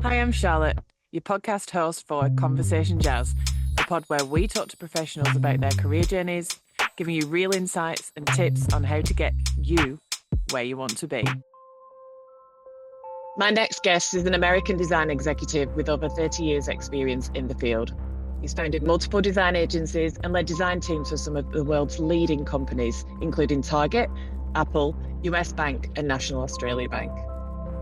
Hi, I'm Charlotte, your podcast host for Conversation Jazz, a pod where we talk to professionals about their career journeys, giving you real insights and tips on how to get you where you want to be. My next guest is an American design executive with over 30 years' experience in the field. He's founded multiple design agencies and led design teams for some of the world's leading companies, including Target, Apple, US Bank, and National Australia Bank.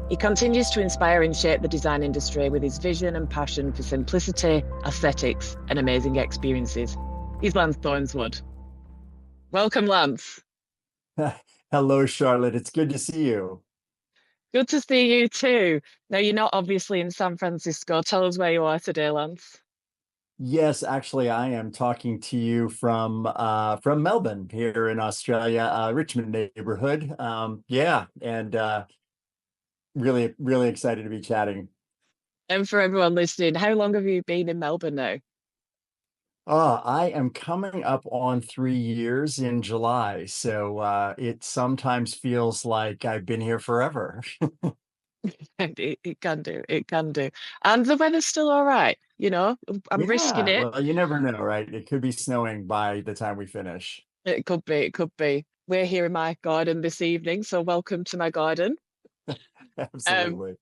He continues to inspire and shape the design industry with his vision and passion for simplicity, aesthetics, and amazing experiences. He's Lance Thornswood. Welcome, Lance. Hello, Charlotte. It's good to see you. Good to see you too. Now, you're not obviously in San Francisco. Tell us where you are today, Lance. Yes, actually, I am talking to you from Melbourne here in Australia, Richmond neighborhood. Yeah, and really excited to be chatting. And for everyone listening, how long have you been in Melbourne now? I am coming up on 3 years in July, so it sometimes feels like I've been here forever. It can do. It can do. And the weather's still all right. I'm risking Yeah, it. well, you never know, right? It could be snowing by the time we finish. It could be. It could be. We're here in my garden this evening, so welcome to my garden. Um, Absolutely.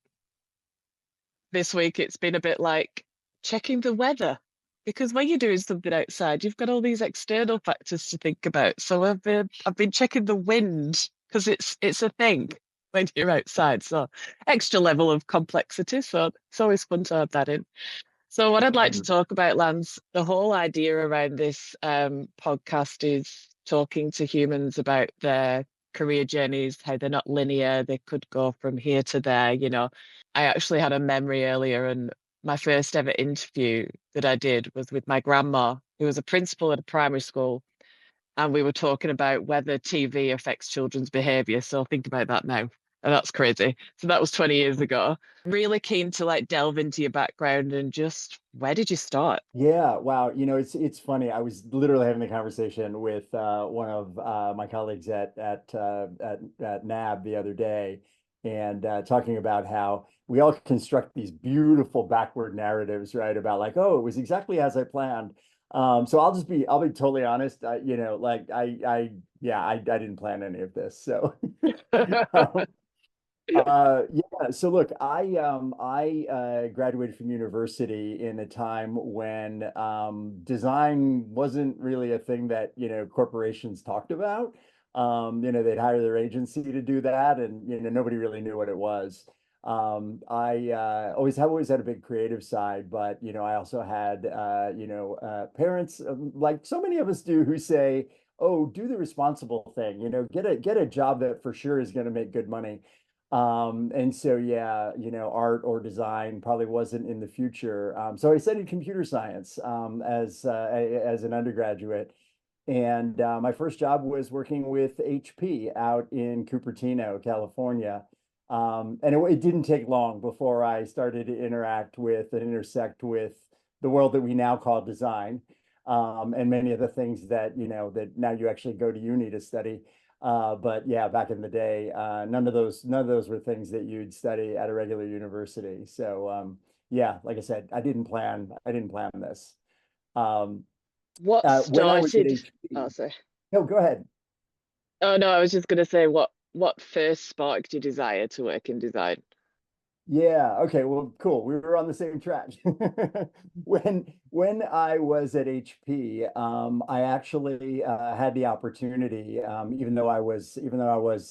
this week it's been a bit like checking the weather because when you're doing something outside, you've got all these external factors to think about. So I've been checking the wind because it's a thing when you're outside. So extra level of complexity. So it's always fun to have that in. So what I'd like to talk about, Lance, the whole idea around this podcast is talking to humans about their career journeys, how they're not linear, they could go from here to there. I actually had a memory earlier, and my first ever interview that I did was with my grandma, who was a principal at a primary school, and we were talking about whether TV affects children's behavior. So think about that now. And that's crazy. So that was 20 years ago. Really keen to delve into your background and just where did you start? Yeah, wow. It's funny. I was literally having a conversation with one of my colleagues at NAB the other day, and talking about how we all construct these beautiful backward narratives, right? About like, oh, it was exactly as I planned. So I'll be totally honest. I didn't plan any of this. So yeah, so look, I graduated from university in a time when design wasn't really a thing that, corporations talked about. They'd hire their agency to do that, and nobody really knew what it was. I always had a big creative side, but I also had parents, like so many of us do, who say, "Oh, do the responsible thing. Get a job that for sure is going to make good money." And so, yeah, art or design probably wasn't in the future. So I studied computer science as an undergraduate. And my first job was working with HP out in Cupertino, California. And it didn't take long before I started to interact with and intersect with the world that we now call design, and many of the things that, that now you actually go to uni to study. But yeah, back in the day, none of those were things that you'd study at a regular university. So yeah, like I said, I didn't plan this. Um, What when I was at started? Oh, HP, sorry. no, go ahead. Oh no, I was just gonna say what first sparked your desire to work in design? Yeah, okay, well, cool. We were on the same track. When I was at HP, I actually had the opportunity, even though I was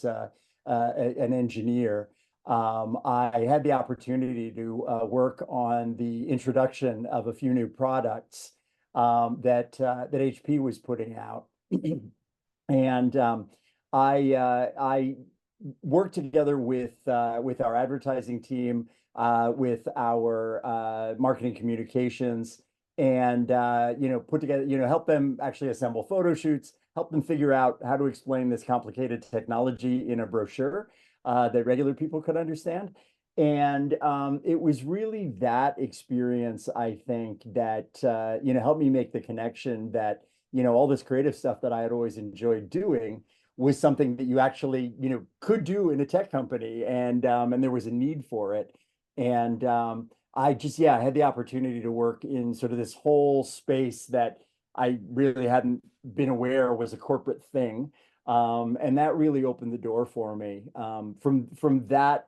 an engineer, I had the opportunity to work on the introduction of a few new products that HP was putting out. And I worked together with our advertising team, with our marketing communications, and put together, help them actually assemble photo shoots, help them figure out how to explain this complicated technology in a brochure that regular people could understand. And it was really that experience, I think, that helped me make the connection that all this creative stuff that I had always enjoyed doing was something that you actually, could do in a tech company, and there was a need for it. And I had the opportunity to work in sort of this whole space that I really hadn't been aware was a corporate thing. And that really opened the door for me. From that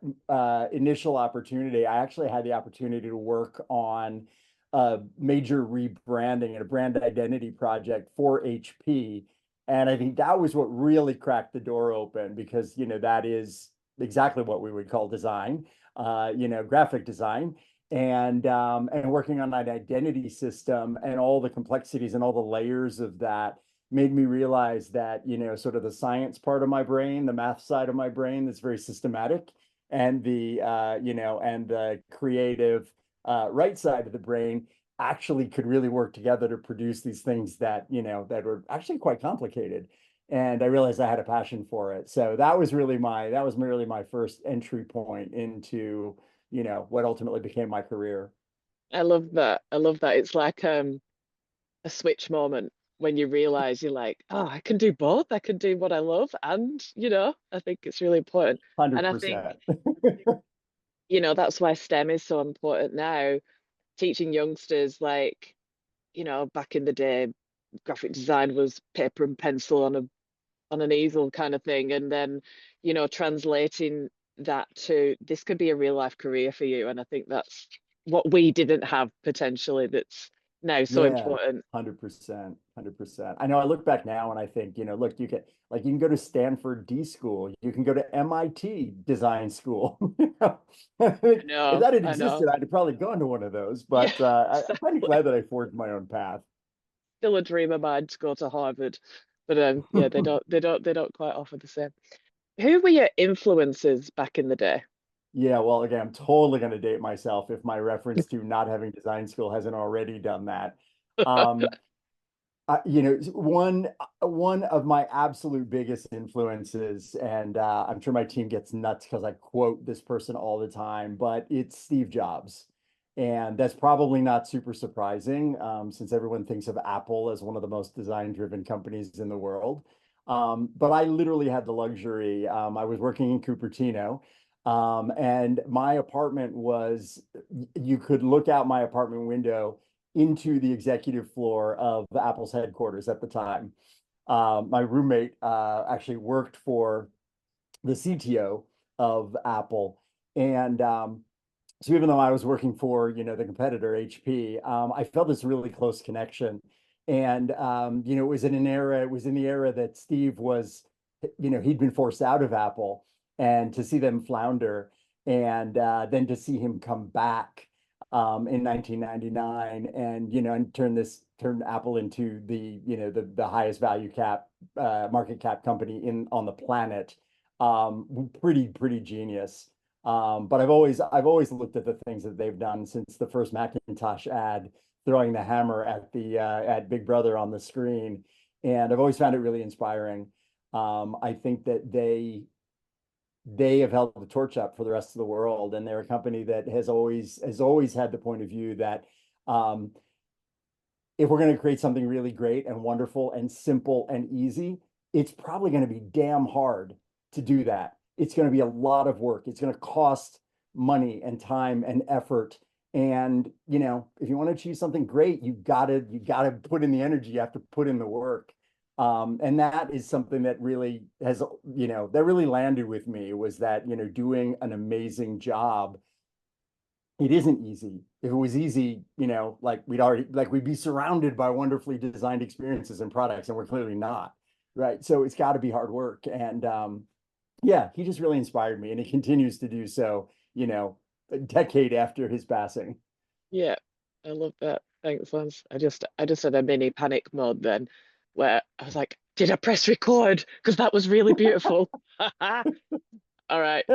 initial opportunity, I actually had the opportunity to work on a major rebranding and a brand identity project for HP. And I think that was what really cracked the door open because, that is exactly what we would call design, graphic design and working on an identity system and all the complexities and all the layers of that made me realize that, sort of the science part of my brain, the math side of my brain that's very systematic, and and the creative right side of the brain actually could really work together to produce these things that, that were actually quite complicated. And I realized I had a passion for it. So that was really my first entry point into, what ultimately became my career. I love that. I love that. It's like a switch moment when you realize you're like, oh, I can do both. I can do what I love, and I think it's really important. And I think 100%. that's why STEM is so important now. Teaching youngsters, like, back in the day, graphic design was paper and pencil on an easel kind of thing, and then translating that to this could be a real life career for you. And I think that's what we didn't have potentially, that's now so Yeah, important. 100%, 100%. I know I look back now and I think, look, you can go to Stanford D school, you can go to MIT design school. I I think if know, that had I know. existed, I'd have probably gone to one of those. Yeah, But I'm kind of exactly. glad that I forged my own path. Still a dream of mine to go to Harvard, but yeah, they don't quite offer the same. Who were your influences back in the day? Yeah, well, again, I'm totally going to date myself if my reference to not having design school hasn't already done that. Um, one of my absolute biggest influences, and I'm sure my team gets nuts because I quote this person all the time, but it's Steve Jobs. And that's probably not super surprising, since everyone thinks of Apple as one of the most design-driven companies in the world. But I literally had the luxury. I was working in Cupertino, and my apartment was, you could look out my apartment window into the executive floor of Apple's headquarters at the time. My roommate actually worked for the CTO of Apple, and so even though I was working for the competitor HP, I felt this really close connection. And it was in the era that Steve was, he'd been forced out of Apple, and to see them flounder, and then to see him come back in 1999, and and turn Apple into the highest value cap market cap company in on the planet. Pretty genius. But I've always looked at the things that they've done since the first Macintosh ad, throwing the hammer at Big Brother on the screen, and I've always found it really inspiring. I think that they have held the torch up for the rest of the world, and they're a company that has always had the point of view that um, if we're going to create something really great and wonderful and simple and easy, it's probably going to be damn hard to do that. It's going to be a lot of work. It's going to cost money and time and effort. And, if you want to achieve something great, you gotta put in the energy, you have to put in the work. And that is something that really that really landed with me, was that, doing an amazing job, it isn't easy. If it was easy, we'd be surrounded by wonderfully designed experiences and products, and we're clearly not, right? So it's got to be hard work. And yeah, he just really inspired me, and he continues to do so, a decade after his passing. Yeah, I love that. Thanks, Lance. I just had a mini panic mode then, where I was like, did I press record? Because that was really beautiful. All right.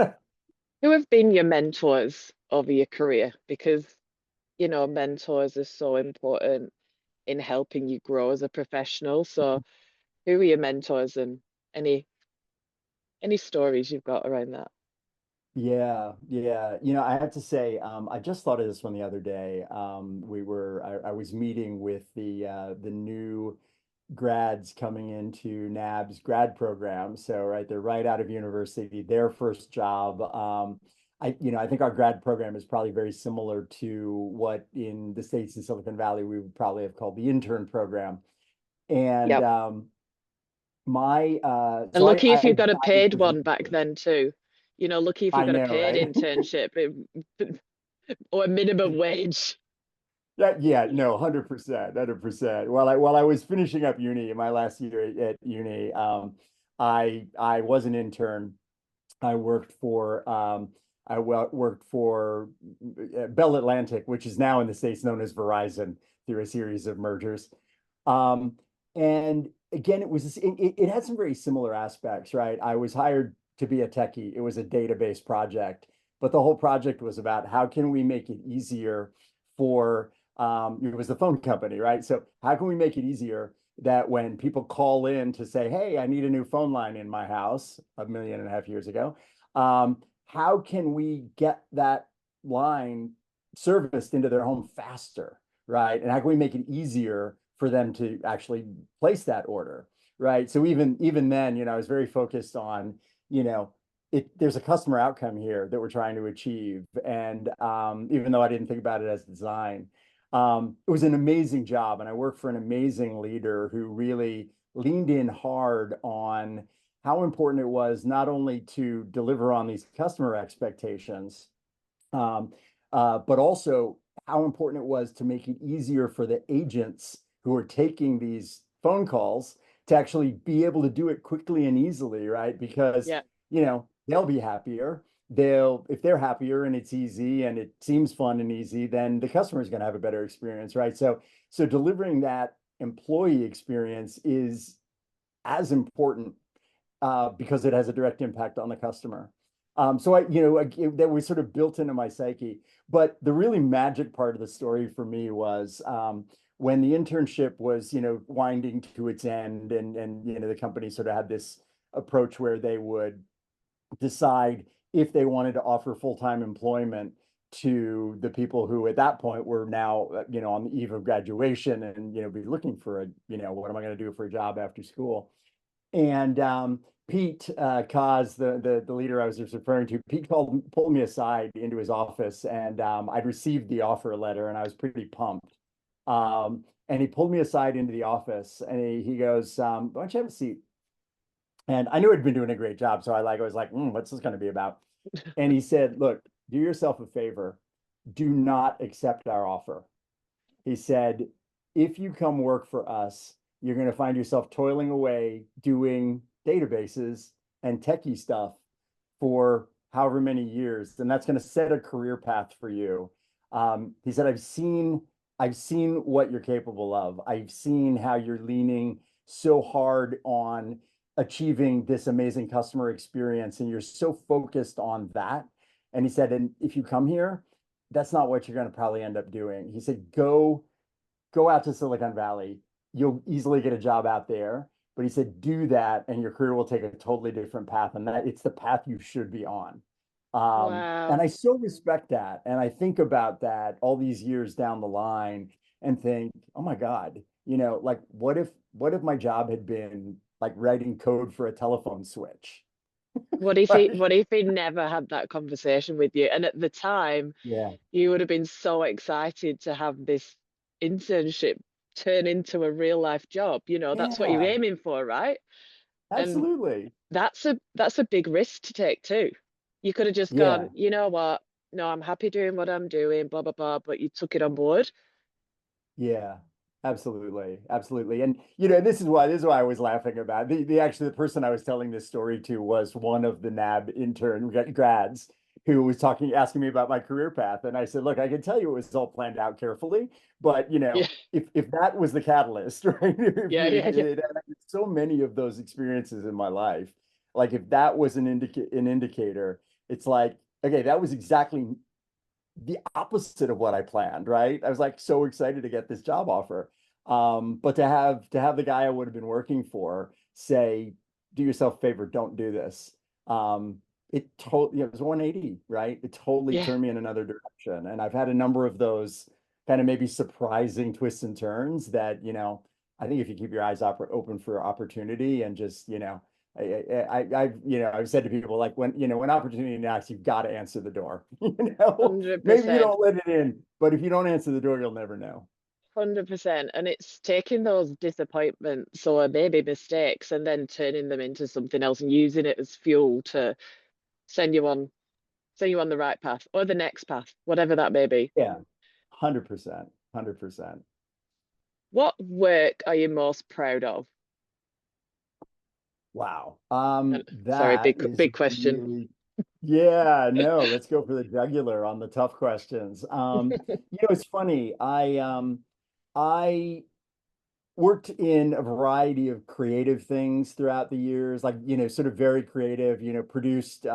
Who have been your mentors over your career? Because, mentors are so important in helping you grow as a professional. So who are your mentors, and any any stories you've got around that? Yeah, yeah. I have to say, I just thought of this one the other day. I was meeting with the new grads coming into NAB's grad program. So, right, they're right out of university, their first job. I think our grad program is probably very similar to what in the States in Silicon Valley we would probably have called the intern program. And Yep. And so lucky if you got a I paid was one back then too. Lucky if you I got a know, paid right? internship or a minimum wage. Yeah, no, 100%, 100%. While I was finishing up uni in my last year at uni, I was an intern. I worked for worked for Bell Atlantic, which is now in the States known as Verizon through a series of mergers. Um, and again, it had some very similar aspects, right? I was hired to be a techie. It was a database project, but the whole project was about how can we make it easier for it was the phone company, right? So how can we make it easier that when people call in to say, hey, I need a new phone line in my house 1.5 years ago, how can we get that line serviced into their home faster, right? And how can we make it easier for them to actually place that order, right? So even then, I was very focused on, you know, there's a customer outcome here that we're trying to achieve. And even though I didn't think about it as design, it was an amazing job. And I worked for an amazing leader who really leaned in hard on how important it was not only to deliver on these customer expectations, um, but also how important it was to make it easier for the agents who are taking these phone calls to actually be able to do it quickly and easily, right? Because, Yeah. they'll be happier. If they're happier and it's easy and it seems fun and easy, then the customer is going to have a better experience, right? So delivering that employee experience is as important because it has a direct impact on the customer. So that was sort of built into my psyche. But the really magic part of the story for me was when the internship was, winding to its end, and the company sort of had this approach where they would decide if they wanted to offer full-time employment to the people who at that point were now, on the eve of graduation and, be looking for what am I going to do for a job after school? And Pete Kaz, the leader I was just referring to, Pete pulled me aside into his office, and I'd received the offer letter, and I was pretty pumped. And he pulled me aside into the office, and he goes, "Why don't you have a seat?" And I knew I'd been doing a great job, so I was like, "What's this going to be about?" And he said, "Look, do yourself a favor. Do not accept our offer." He said, if you come work for us, you're going to find yourself toiling away doing databases and techie stuff for however many years, and that's going to set a career path for you. He said, I've seen what you're capable of. I've seen how you're leaning so hard on achieving this amazing customer experience, and you're so focused on that. And he said, and if you come here, that's not what you're going to probably end up doing. He said, go out to Silicon Valley. You'll easily get a job out there. But he said, do that, and your career will take a totally different path, and that it's the path you should be on. And Wow. I so respect that, and I think about that all these years down the line, and think, oh my God, like what if my job had been like writing code for a telephone switch, right? What if he never had that conversation with you? And at the time, Yeah, you would have been so excited to have this internship turn into a real life job. That's what you're yeah, aiming for, right? And absolutely. that's a big risk to take too. You could have just gone, Yeah. you know what? No, I'm happy doing what I'm doing, blah blah blah, but you took it on board. Yeah, absolutely. Absolutely. And this is why I was laughing about the person I was telling this story to was one of the NAB intern grads who was asking me about my career path. And I said, look, I can tell you it was all planned out carefully, but Yeah, if that was the catalyst, right? yeah, yeah, yeah. So many of those experiences in my life, like if that was an indicator, it's like, okay, that was exactly the opposite of what I planned, right? I was like so excited to get this job offer. But to have the guy I would have been working for say, do yourself a favor, don't do this. It was 180, right? It totally Yeah. turned me in another direction. And I've had a number of those kind of maybe surprising twists and turns that, I think if you keep your eyes open for opportunity and just, I've said to people like when opportunity knocks, you've got to answer the door. Maybe you 100%. don't let it in, but if you don't answer the door, you'll never know. 100%. And it's taking those disappointments or maybe mistakes and then turning them into something else and using it as fuel to send you on send you on the right path or the next path, whatever that may be. Yeah, 100%, 100%. What work are you most proud of? Wow. And sorry, That is big question. really, yeah, no, let's go for the jugular on the tough questions. It's funny. I worked in a variety of creative things throughout the years, like, sort of very creative, produced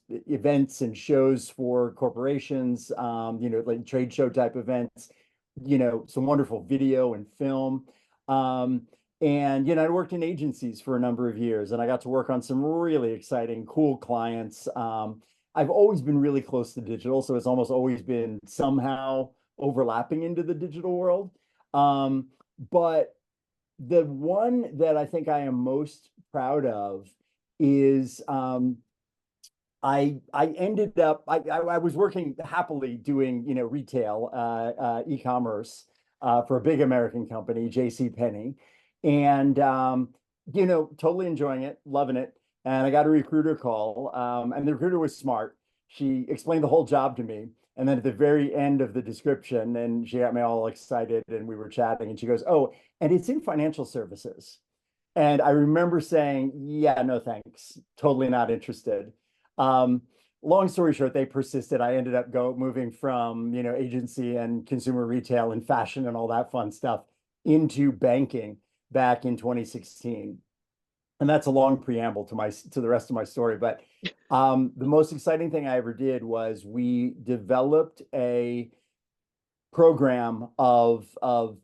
events and shows for corporations, like trade show type events, some wonderful video and film. Um, and, I worked in agencies for a number of years and I got to work on some really exciting, cool clients. I've always been really close to digital, so it's almost always been somehow overlapping into the digital world. Um, but the one that I think I am most proud of is I ended up I was working happily doing retail e-commerce for a big American company, J.C. Penney, and totally enjoying it, loving it. And I got a recruiter call, and the recruiter was smart. She explained the whole job to me. And then at the very end of the description, and she got me all excited, and we were chatting, and she goes, "Oh, and it's in financial services." And I remember saying, "Yeah, no thanks, totally not interested." Um, Long story short, they persisted. I ended up moving from agency and consumer retail and fashion and all that fun stuff into banking back in 2016. And that's a long preamble to the rest of my story. But the most exciting thing I ever did was we developed a program of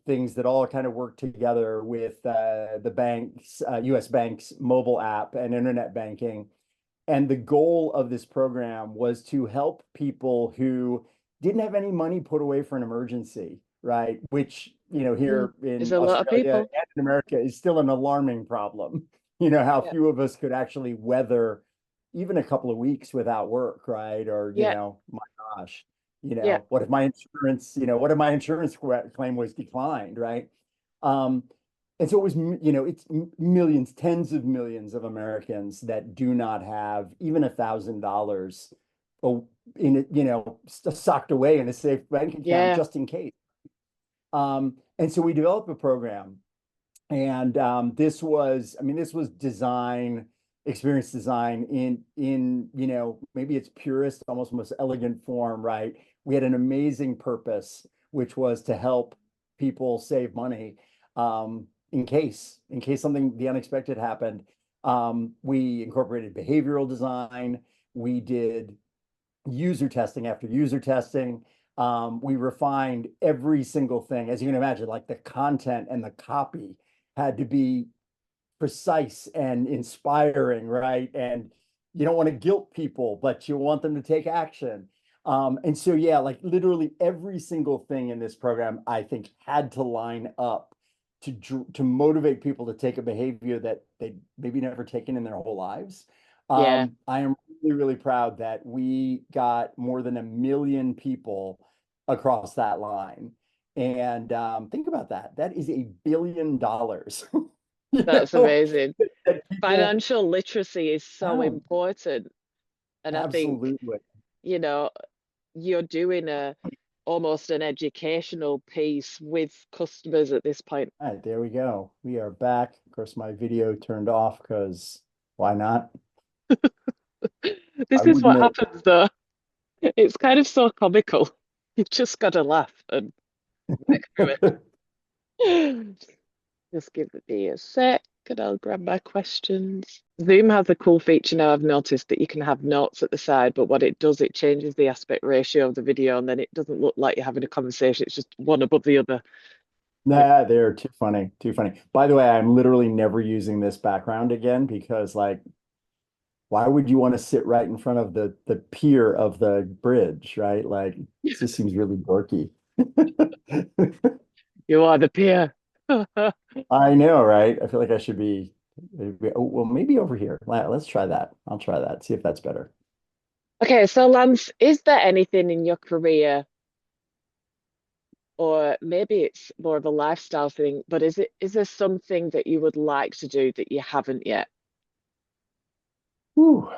things that all kind of work together with the banks, U.S. banks, mobile app, and internet banking. And the goal of this program was to help people who didn't have any money put away for an emergency, right? Which, Mm, here there's in a lot of Australia people. and in America is still an alarming problem. How Yeah. few of us could actually weather even a couple of weeks without work, right? Or, Yeah. my gosh, Yeah. what if my insurance claim was declined, right? Um, and so it was, it's millions, tens of millions of Americans that do not have even $1,000 in it, socked away in a safe bank account Yeah. just in case. And so we developed a program, and this was experience design in maybe its purest, almost most elegant form, right? We had an amazing purpose, which was to help people save money in case something the unexpected happened. We incorporated behavioral design. We did user testing after user testing. We refined every single thing. As you can imagine, like the content and the copy had to be precise and inspiring, right? And you don't want to guilt people, but you want them to take action. And so, yeah, like literally every single thing in this program, I think, had to line up to motivate people to take a behavior that they maybe never taken in their whole lives. Yeah. I am really, really proud that we got more than 1 million people across that line. And think about that. That is $1 billion. That's amazing. That people, Financial literacy is so yeah, important. And I think, absolutely. you know, you're doing a almost an educational piece with customers at this point. All right, there we go. We are back. Of course, my video turned off because why not? I This is what wouldn't happens though. It's kind of so comical. You've just got to laugh and work through have. it. Just give me a sec and I'll grab my questions. Zoom has a cool feature now. I've noticed that you can have notes at the side, but what it does, it changes the aspect ratio of the video and then it doesn't look like you're having a conversation. It's just one above the other. Like, Nah, they're too funny, too funny. By the way, I'm literally never using this background again because, like, why would you want to sit right in front of the pier of the bridge, right? Like, it just seems really dorky. you are the peer. I know, right? I feel like I should be. Oh, well, maybe over here. Let's try that. I'll try that. See if that's better. Okay, so Lance, is there anything in your career, or maybe it's more of a lifestyle thing, but is there something that you would like to do that you haven't yet? Whew.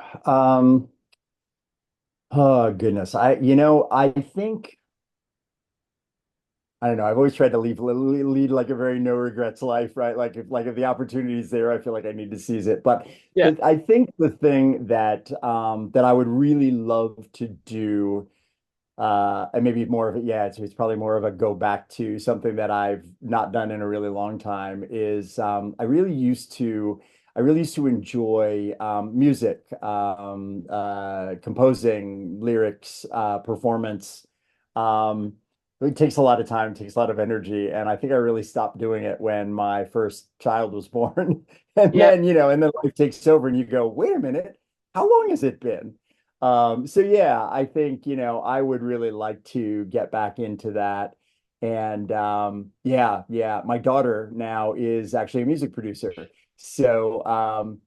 Oh goodness. I think I don't know. I've always tried to lead like a very no regrets life, right? Like if the opportunity's there, I feel like I need to seize it. But Yeah, I think the thing that I would really love to do, and maybe more of it, yeah, it's probably more of a go back to something that I've not done in a really long time is I really used to enjoy music, composing, lyrics, performance. Um, it takes a lot of time, takes a lot of energy, and I think I really stopped doing it when my first child was born. And yeah. then, and then life takes over and you go, wait a minute, how long has it been? So yeah, I think, I would really like to get back into that. And yeah, yeah, my daughter now is actually a music producer. So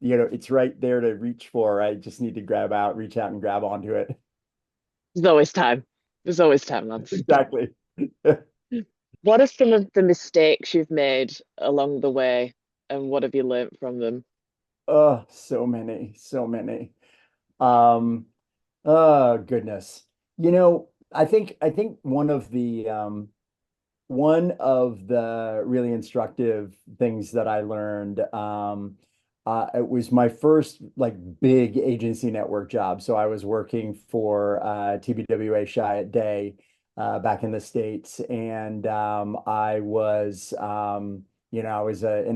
it's right there to reach for. I just need to reach out and grab onto it. There's always time. There's always time, Lance. Exactly. What are some of the mistakes you've made along the way, and what have you learned from them? Oh, so many, so many. Um, oh goodness. I think one of the really instructive things that I learned, it was my first like big agency network job. So I was working for TBWA Chiat Day back in the States, and I was an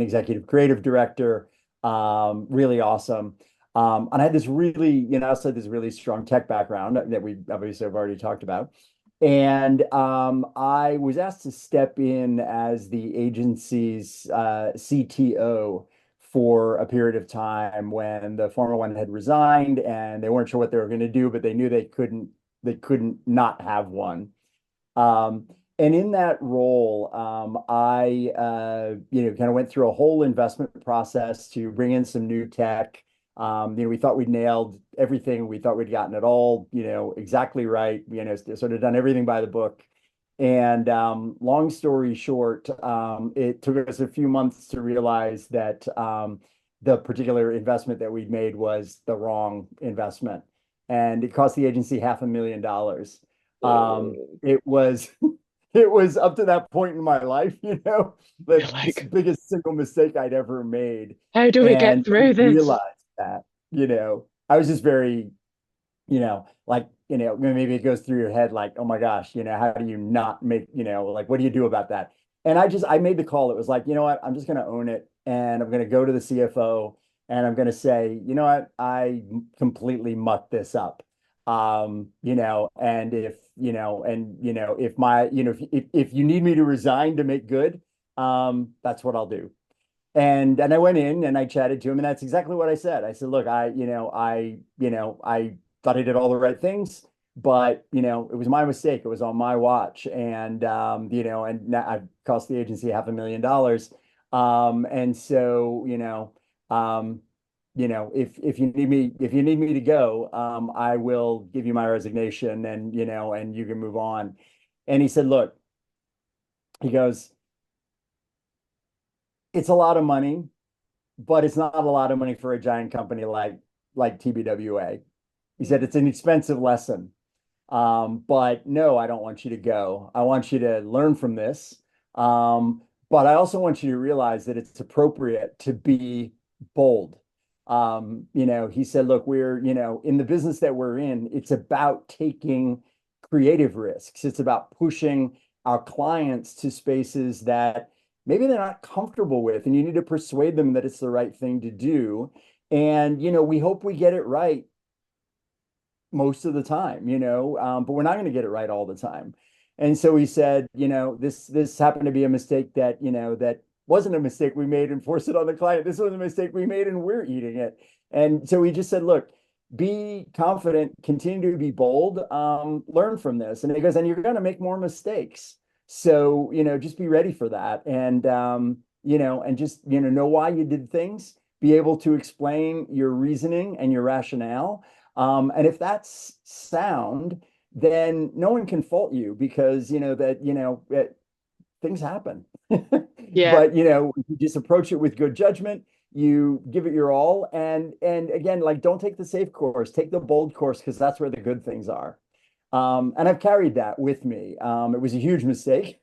executive creative director, really awesome. And I had this really, I also had this really strong tech background that we obviously have already talked about. And I was asked to step in as the agency's CTO for a period of time when the former one had resigned and they weren't sure what they were going to do, but they knew they couldn't not have one. Um, and in that role, I kind of went through a whole investment process to bring in some new tech. We thought we'd nailed everything. We thought we'd gotten it all, exactly right. Sort of done everything by the book. And long story short, it took us a few months to realize that the particular investment that we'd made was the wrong investment, and it cost the agency $500,000. Oh, It was it was up to that point in my life, you're the like, biggest single mistake I'd ever made. how do we get And through this? realized that, I was just very, like, maybe it goes through your head like, oh my gosh, how do you not make, like, what do you do about that? And I made the call. It was like, you know what, I'm just going to own it. And I'm going to go to the CFO and I'm going to say, you know what, I completely mucked this up. And if my, if you need me to resign to make good, that's what I'll do. And I went in and I chatted to him, and that's exactly what I said. I said, look, I thought I did all the right things, but it was my mistake. It was on my watch. And now I've cost the agency $500,000. And so, if you need me to go, I will give you my resignation and you can move on. And he said, look, he goes, it's a lot of money, but it's not a lot of money for a giant company like TBWA. He said it's an expensive lesson. But no, I don't want you to go. I want you to learn from this. But I also want you to realize that it's appropriate to be bold. He said, look, we're, in the business that we're in, it's about taking creative risks. It's about pushing our clients to spaces that maybe they're not comfortable with, and you need to persuade them that it's the right thing to do. And, we hope we get it right most of the time, but we're not going to get it right all the time. And so he said, this happened to be a mistake that wasn't a mistake we made and forced it on the client. This was a mistake we made and we're eating it. And so he just said, look, be confident, continue to be bold, learn from this. And he goes, and you're going to make more mistakes. So, just be ready for that. And just, know why you did things, be able to explain your reasoning and your rationale. And if that's sound, then no one can fault you because things happen. Yeah. But you just approach it with good judgment. You give it your all, and again, like don't take the safe course, take the bold course because that's where the good things are. And I've carried that with me. It was a huge mistake.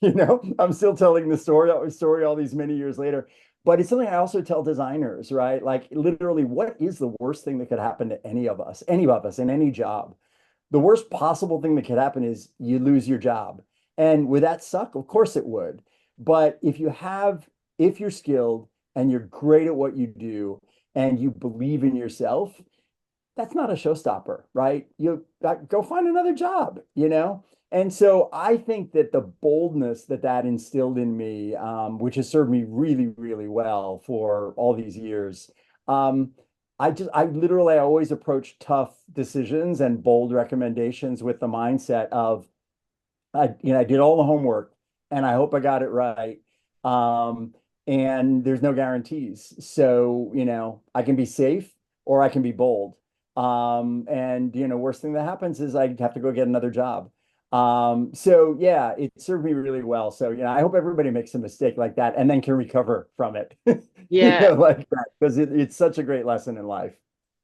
I'm still telling the story all these many years later. But it's something I also tell designers, right? Like literally, what is the worst thing that could happen to any of us in any job? The worst possible thing that could happen is you lose your job. And would that suck? Of course it would. But if you're skilled and you're great at what you do and you believe in yourself, that's not a showstopper, right? You go find another job. And so I think that the boldness that instilled in me, which has served me really, really well for all these years, um, I always approach tough decisions and bold recommendations with the mindset of, I did all the homework and I hope I got it right. Um, and there's no guarantees. So, I can be safe or I can be bold. And worst thing that happens is I have to go get another job. So yeah, it served me really well. So, I hope everybody makes a mistake like that and then can recover from it, Yeah. like that, because it's such a great lesson in life.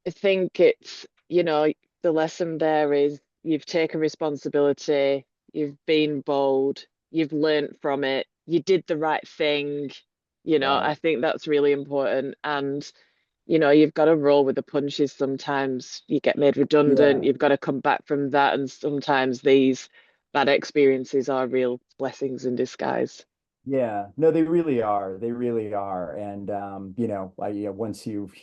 I think it's, the lesson there is you've taken responsibility, you've been bold, you've learnt from it, you did the right thing. Right. I think that's really important. And, you've got to roll with the punches sometimes. You get made redundant, Yeah. you've got to come back from that. And sometimes these bad experiences are real blessings in disguise. Yeah, no, they really are. They really are. And once you've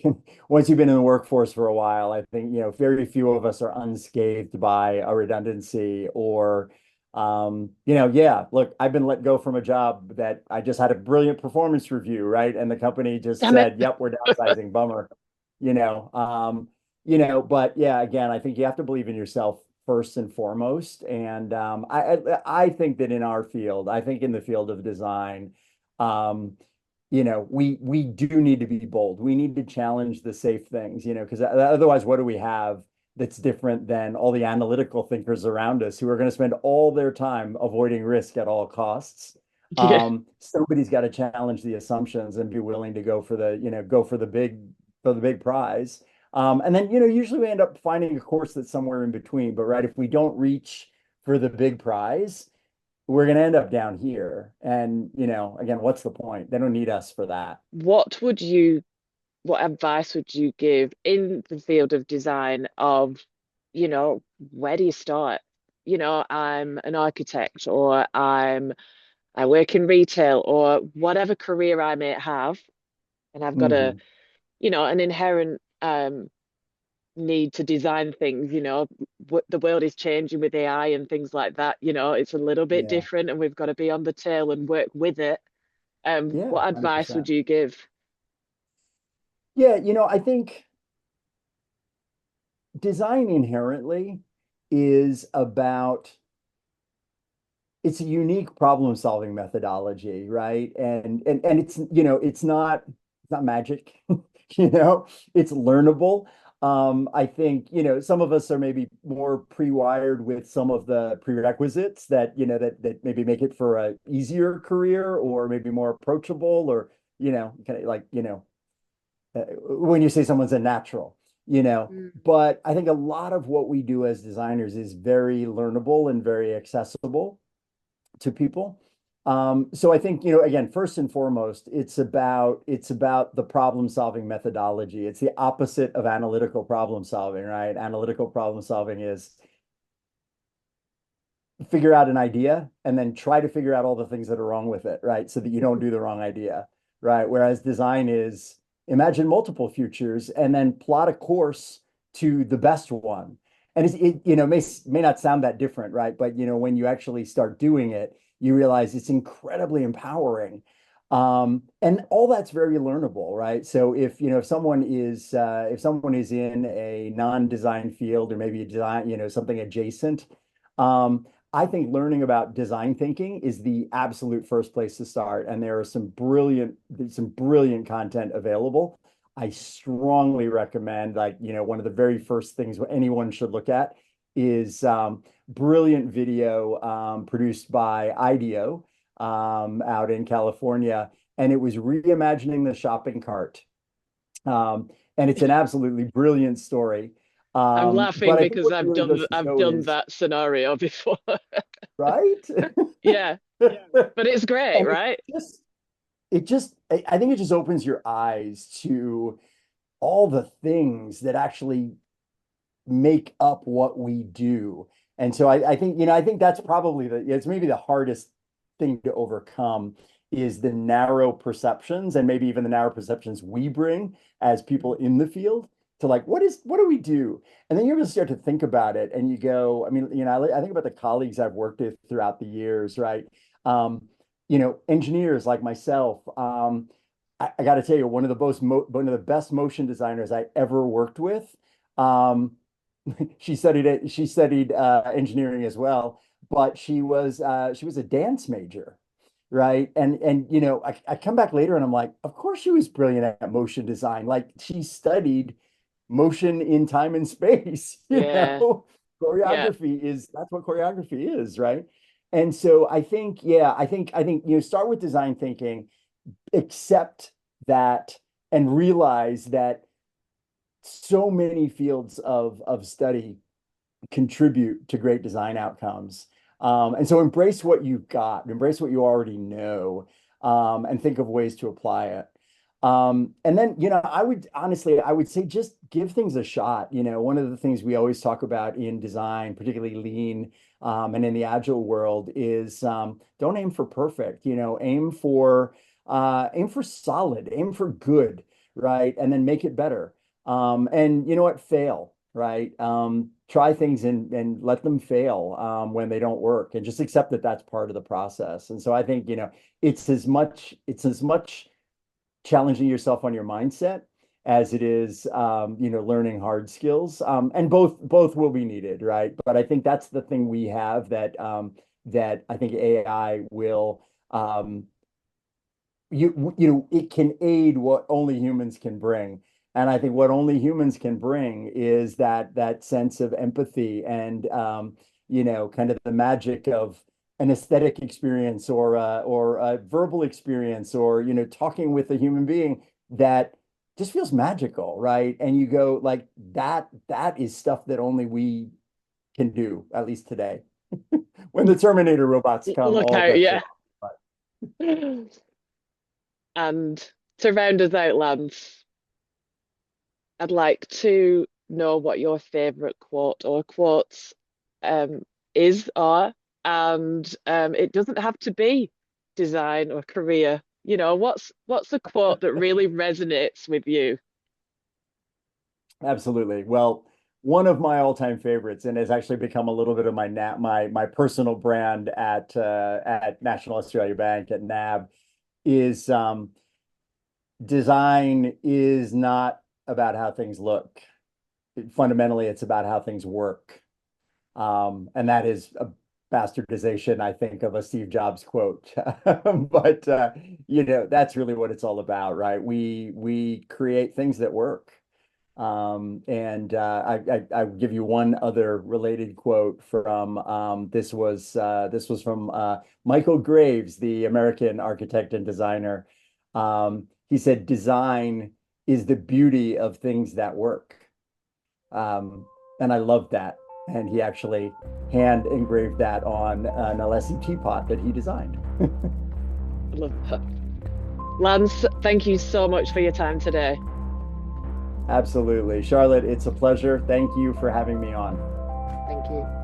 once you've been in the workforce for a while, I think, very few of us are unscathed by a redundancy or yeah, look, I've been let go from a job that I just had a brilliant performance review, right? And the company just Damn it. said, "Yep, we're downsizing, bummer." You know, um, but yeah, again, I think you have to believe in yourself first and foremost. And I think that in our field, I think in the field of design, we do need to be bold. We need to challenge the safe things, because otherwise, what do we have that's different than all the analytical thinkers around us who are going to spend all their time avoiding risk at all costs? Yeah. Somebody's got to challenge the assumptions and be willing to go for the big prize. And then, usually we end up finding a course that's somewhere in between. But right, if we don't reach for the big prize, we're going to end up down here. And, again, what's the point? They don't need us for that. What would you what advice would you give in the field of design of, where do you start? I'm an architect or I work in retail or whatever career I may have, and I've got Hmm. an inherent need to design things, the world is changing with AI and things like that, it's a little bit Yeah. different and we've got to be on the tail and work with it. Yeah. What advice 100%. would you give? Yeah. I think design inherently is about it's a unique problem solving methodology, right? And it's not magic, you know, it's learnable. I think, some of us are maybe more pre-wired with some of the prerequisites that maybe make it for a easier career or maybe more approachable or, kind of like, when you say someone's a natural, Mm. but I think a lot of what we do as designers is very learnable and very accessible to people. So I think, again, first and foremost, it's about the problem solving methodology. It's the opposite of analytical problem solving, right? Analytical problem solving is figure out an idea and then try to figure out all the things that are wrong with it, right? So that you don't do the wrong idea, right? Whereas design is imagine multiple futures and then plot a course to the best one. And may not sound that different, right? But when you actually start doing it, you realize it's incredibly empowering. And all that's very learnable, right? So if someone is in a non-design field or maybe a design, something adjacent, um, I think learning about design thinking is the absolute first place to start. And there are some brilliant content available. I strongly recommend, like, one of the very first things anyone should look at is brilliant video produced by IDEO out in California. And it was reimagining the shopping cart. And it's an absolutely brilliant story. I'm But laughing I think because what it really goes to I've show done is, that scenario before. right? Yeah, but it's great, And right? I think it just opens your eyes to all the things that actually make up what we do. And so I think, I think that's probably it's maybe the hardest thing to overcome is the narrow perceptions and maybe even the narrow perceptions we bring as people in the field to like, what do we do? And then you're going to start to think about it and you go, I mean, I think about the colleagues I've worked with throughout the years, right? Engineers like myself, I got to tell you, one of the best motion designers I ever worked with. Um, she studied engineering as well, but she was a dance major, right? And I come back later and I'm like, of course she was brilliant at motion design. Like she studied motion in time and space, Yeah, yeah. choreography is that's what choreography is, right? And so I think, yeah, I think start with design thinking, accept that, and realize that so many fields of study contribute to great design outcomes. And so embrace what you've got, embrace what you already know, and think of ways to apply it. And then, I would say just give things a shot. One of the things we always talk about in design, particularly lean, and in the agile world is don't aim for perfect, aim for solid, aim for good, right? And then make it better. And you know what? Fail, right? Try things and let them fail when they don't work, and just accept that that's part of the process. And so I think, it's as much challenging yourself on your mindset as it is, learning hard skills. And both will be needed, right? But I think that's the thing we have that I think AI will, it can aid what only humans can bring. And I think what only humans can bring is that sense of empathy and kind of the magic of an aesthetic experience or a verbal experience or talking with a human being that just feels magical, right? And you go like that is stuff that only we can do, at least today. When the Terminator robots come, Look all out, bets are yeah. off. But And to round us out, Lance, I'd like to know what your favorite quote or quotes um, is are, and it doesn't have to be design or career. What's a quote that really resonates with you? Absolutely. Well, one of my all-time favorites, and has actually become a little bit of my personal brand at National Australia Bank at NAB, is design is not about how things look. Fundamentally, it's about how things work. And that is a bastardization, I think, of a Steve Jobs quote. But that's really what it's all about, right? We create things that work. And I give you one other related quote from this was from Michael Graves, the American architect and designer. He said, "Design is the beauty of things that work." And I loved that. And he actually hand engraved that on an Alessi teapot that he designed. I love that. Lance, thank you so much for your time today. Absolutely. Charlotte, it's a pleasure. Thank you for having me on. Thank you.